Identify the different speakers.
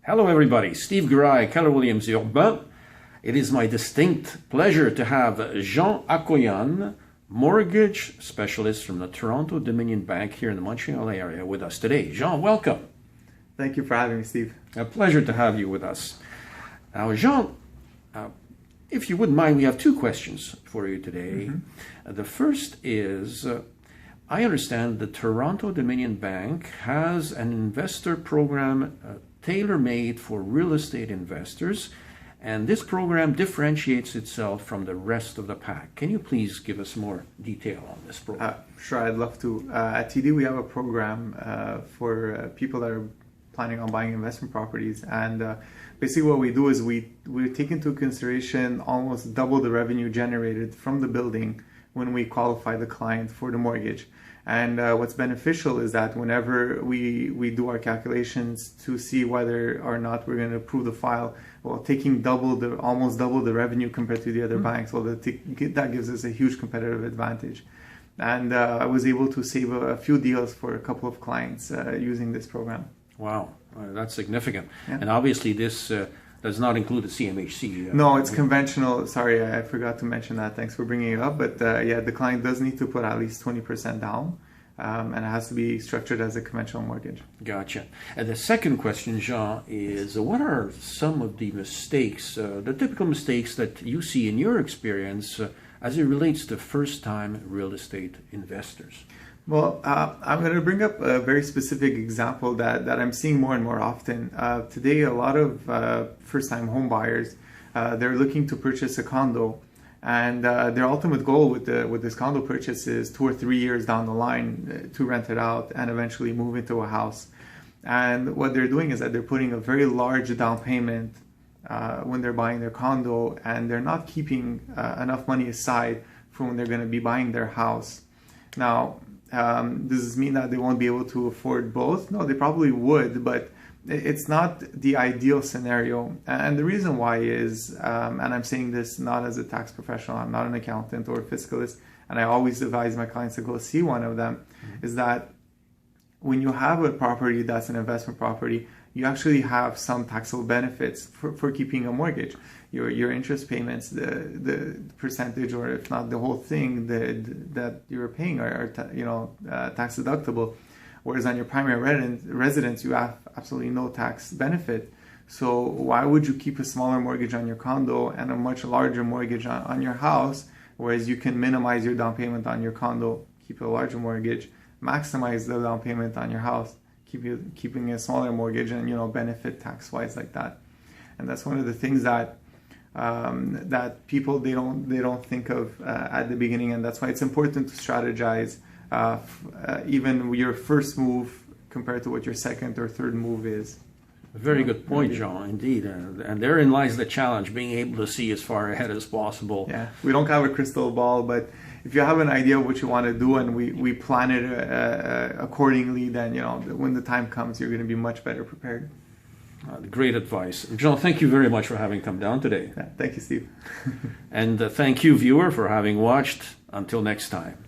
Speaker 1: Hello everybody, Steve Garay, Keller Williams Urbain. It is my distinct pleasure to have Jean Akkoyan, mortgage specialist from the Toronto Dominion Bank here in the Montreal area with us today. Jean, welcome.
Speaker 2: Thank you for having me, Steve.
Speaker 1: A pleasure to have you with us. Now, Jean, if you wouldn't mind, we have two questions for you today. The first is, I understand the Toronto Dominion Bank has an investor program tailor-made for real estate investors, and this program differentiates itself from the rest of the pack. Can you please give us more detail on this program?
Speaker 2: Sure, I'd love to. At TD, we have a program for people that are planning on buying investment properties, and basically what we do is we take into consideration almost double the revenue generated from the building when we qualify the client for the mortgage. And what's beneficial is that whenever we do our calculations to see whether or not we're going to approve the file, well, taking almost double the revenue compared to the other banks, well, that gives us a huge competitive advantage. And I was able to save a few deals for a couple of clients using this program.
Speaker 1: Wow, that's significant. Yeah. And obviously this does not include the CMHC.
Speaker 2: No, it's conventional. Sorry, I forgot to mention that. Thanks for bringing it up. But yeah, the client does need to put at least 20% down, and it has to be structured as a conventional mortgage.
Speaker 1: Gotcha. And the second question, Jean, is what are some of the mistakes, the typical mistakes that you see in your experience as it relates to first-time real estate investors?
Speaker 2: Well, I'm going to bring up a very specific example that I'm seeing more and more often. Today, a lot of first-time home buyers, they're looking to purchase a condo, and their ultimate goal with this condo purchase is 2 or 3 years down the line to rent it out and eventually move into a house. And what they're doing is that they're putting a very large down payment when they're buying their condo, and they're not keeping enough money aside for when they're going to be buying their house. Now, does this mean that they won't be able to afford both? No, they probably would, but it's not the ideal scenario. And the reason why is, and I'm saying this not as a tax professional, I'm not an accountant or a fiscalist, and I always advise my clients to go see one of them, is that when you have a property that's an investment property, you actually have some taxable benefits for keeping a mortgage. Your interest payments, the percentage, or if not the whole thing that you're paying are tax deductible. Whereas on your primary residence, you have absolutely no tax benefit. So why would you keep a smaller mortgage on your condo and a much larger mortgage on your house? Whereas you can minimize your down payment on your condo, keep a larger mortgage, maximize the down payment on your house, keeping a smaller mortgage, and benefit tax-wise like that. And that's one of the things that people they don't think of at the beginning, and that's why it's important to strategize even your first move compared to what your second or third move is.
Speaker 1: A very good point, Jean, indeed. And therein lies the challenge, being able to see as far ahead as possible.
Speaker 2: Yeah, we don't have a crystal ball, but if you have an idea of what you want to do and we plan it accordingly, then when the time comes, you're going to be much better prepared.
Speaker 1: Great advice. Jean, thank you very much for having come down today.
Speaker 2: Yeah, thank you, Steve.
Speaker 1: And thank you, viewer, for having watched. Until next time.